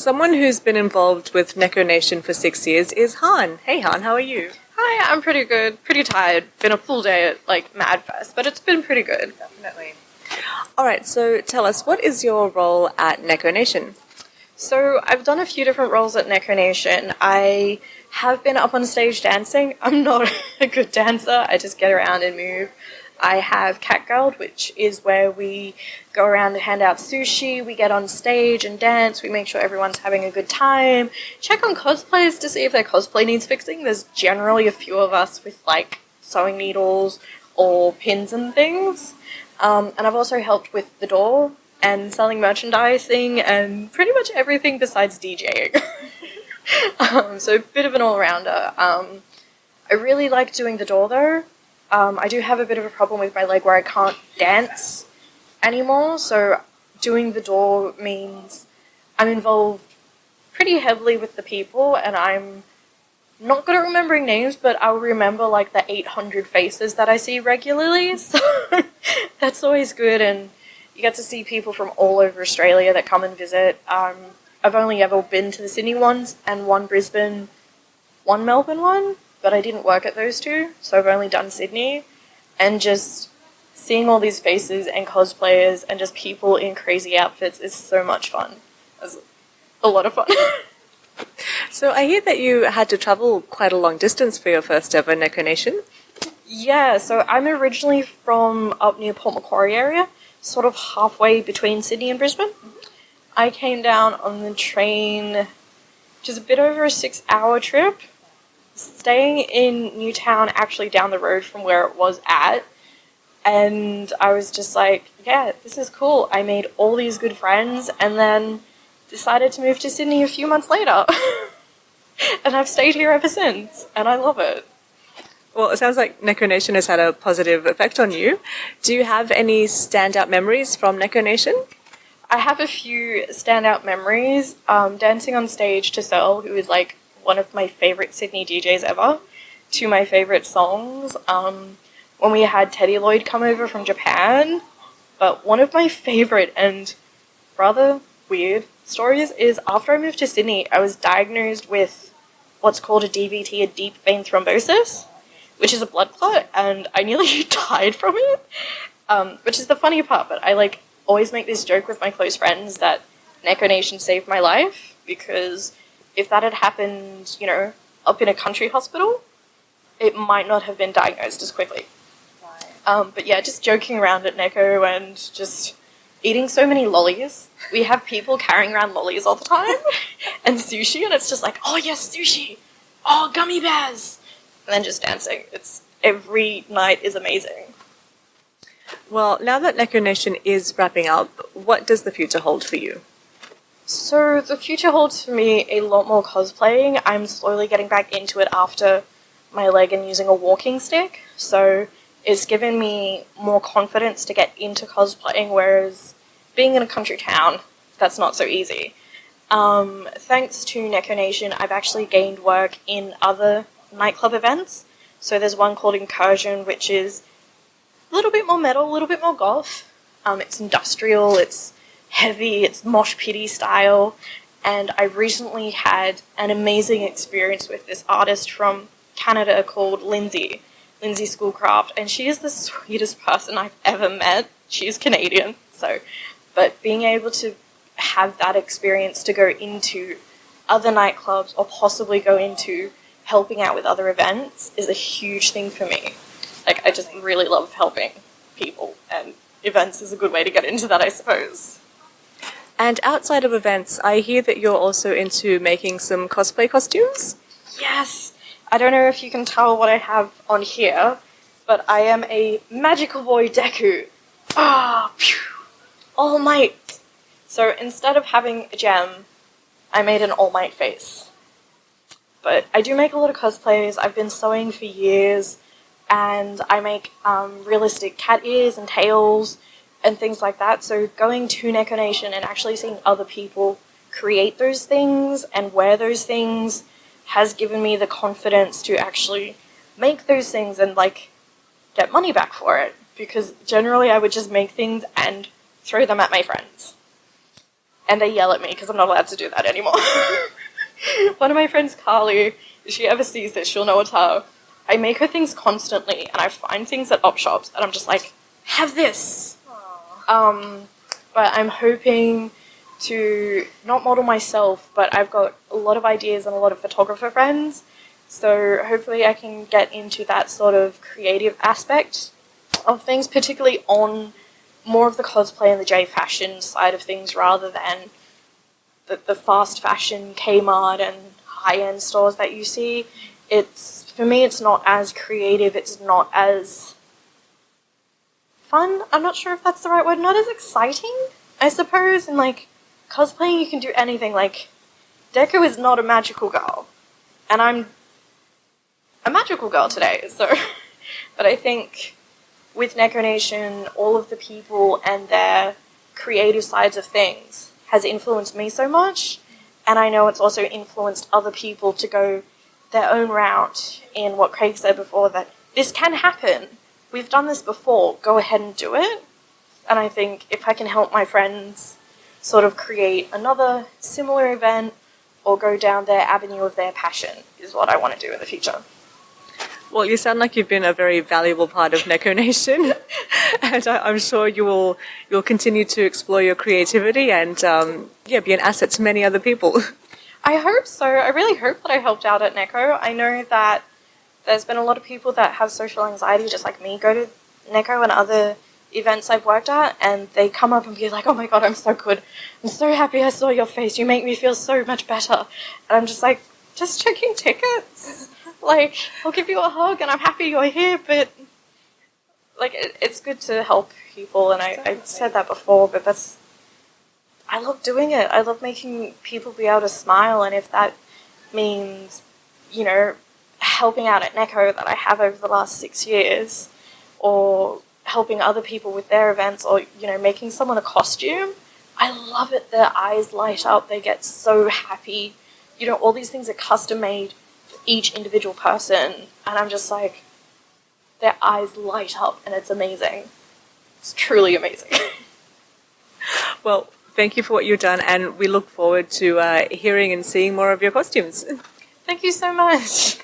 Someone who's been involved with Neko Nation for 6 years is Han. Hey Han, how are you? Hi, I'm pretty good. Pretty tired. Been a full day at, Madfest, but it's been pretty good. Definitely. Alright, so tell us, what is your role at Neko Nation? So, I've done a few different roles at Neko Nation. I have been up on stage dancing. I'm not a good dancer. I just get around and move. I have Catgirl, which is where we go around and hand out sushi, we get on stage and dance, we make sure everyone's having a good time, check on cosplayers to see if their cosplay needs fixing. There's generally a few of us with, sewing needles or pins and things. And I've also helped with the door and selling merchandising and pretty much everything besides DJing. So a bit of an all-rounder. I really like doing the door, though. I do have a bit of a problem with my leg where I can't dance anymore, so doing the door means I'm involved pretty heavily with the people, and I'm not good at remembering names, but I'll remember, the 800 faces that I see regularly, so that's always good, and you get to see people from all over Australia that come and visit. I've only ever been to the Sydney ones, and one Brisbane, one Melbourne one, but I didn't work at those two, so I've only done Sydney, and just seeing all these faces and cosplayers and just people in crazy outfits is so much fun. It's a lot of fun. So I hear that you had to travel quite a long distance for your first ever Neko Nation. Yeah, so I'm originally from up near Port Macquarie area, sort of halfway between Sydney and Brisbane. I came down on the train, which is a bit over a 6-hour trip, staying in Newtown, actually down the road from where it was at, and I was just like, yeah, this is cool. I made all these good friends, and then decided to move to Sydney a few months later. And I've stayed here ever since, and I love it. Well, it sounds like Neko Nation has had a positive effect on you. Do you have any standout memories from Neko Nation? I have a few standout memories. Dancing on stage to Searle, who is one of my favourite Sydney DJs ever, to my favourite songs. When we had Teddy Lloyd come over from Japan. But one of my favourite and rather weird stories is after I moved to Sydney, I was diagnosed with what's called a DVT, a deep vein thrombosis, which is a blood clot, and I nearly died from it, which is the funny part, but I always make this joke with my close friends that Neko Nation saved my life, because if that had happened, up in a country hospital, it might not have been diagnosed as quickly. Right. But yeah, just joking around at Neko and just eating so many lollies. We have people carrying around lollies all the time, and sushi, and it's just oh yes, sushi! Oh, gummy bears! And then just dancing. Every night is amazing. Well, now that Neko Nation is wrapping up, what does the future hold for you? So the future holds for me a lot more cosplaying. I'm slowly getting back into it after my leg and using a walking stick. So it's given me more confidence to get into cosplaying, whereas being in a country town, that's not so easy. Thanks to Neko Nation, I've actually gained work in other nightclub events. So there's one called Incursion, which is a little bit more metal, a little bit more goth. It's industrial, it's heavy, it's mosh pitty style, and I recently had an amazing experience with this artist from Canada called Lindsay Schoolcraft, and she is the sweetest person I've ever met. She's Canadian, but being able to have that experience to go into other nightclubs or possibly go into helping out with other events is a huge thing for me. I just really love helping people, and events is a good way to get into that, I suppose. And outside of events, I hear that you're also into making some cosplay costumes? Yes! I don't know if you can tell what I have on here, but I am a magical boy Deku. All Might! So instead of having a gem, I made an All Might face. But I do make a lot of cosplays. I've been sewing for years, and I make realistic cat ears and tails and things like that. So going to Neko Nation and actually seeing other people create those things and wear those things has given me the confidence to actually make those things and get money back for it. Because generally I would just make things and throw them at my friends. and they yell at me because I'm not allowed to do that anymore. One of my friends, Carly, if she ever sees this, she'll know it's her. I make her things constantly, and I find things at op shops, and I'm just like, have this. But I'm hoping to not model myself, but I've got a lot of ideas and a lot of photographer friends, so hopefully I can get into that sort of creative aspect of things, particularly on more of the cosplay and the J fashion side of things rather than the fast fashion Kmart and high-end stores that you see. For me, it's not as creative, it's not as fun. I'm not sure if that's the right word. Not as exciting, I suppose. And like cosplaying, you can do anything. Like Deco is not a magical girl, and I'm a magical girl today. So, but I think with Neko Nation, all of the people and their creative sides of things has influenced me so much, and I know it's also influenced other people to go their own route in what Craig said before, that this can happen. We've done this before, go ahead and do it. And I think if I can help my friends sort of create another similar event or go down their avenue of their passion is what I want to do in the future. Well, you sound like you've been a very valuable part of Neko Nation, and I'm sure you'll continue to explore your creativity and be an asset to many other people. I hope so. I really hope that I helped out at Neko. I know that there's been a lot of people that have social anxiety, just like me, go to Neko and other events I've worked at, and they come up and be like, oh my god, I'm so good. I'm so happy I saw your face. You make me feel so much better. And I'm just like, just checking tickets. Like, I'll give you a hug and I'm happy you're here, but like, it's good to help people, and I said that before, but I love doing it. I love making people be able to smile, and if that means, helping out at Neko that I have over the last 6 years, or helping other people with their events, or, making someone a costume, I love it. Their eyes light up. They get so happy. All these things are custom made for each individual person, and I'm just like, their eyes light up, and it's amazing. It's truly amazing. Well, thank you for what you've done, and we look forward to hearing and seeing more of your costumes. Thank you so much.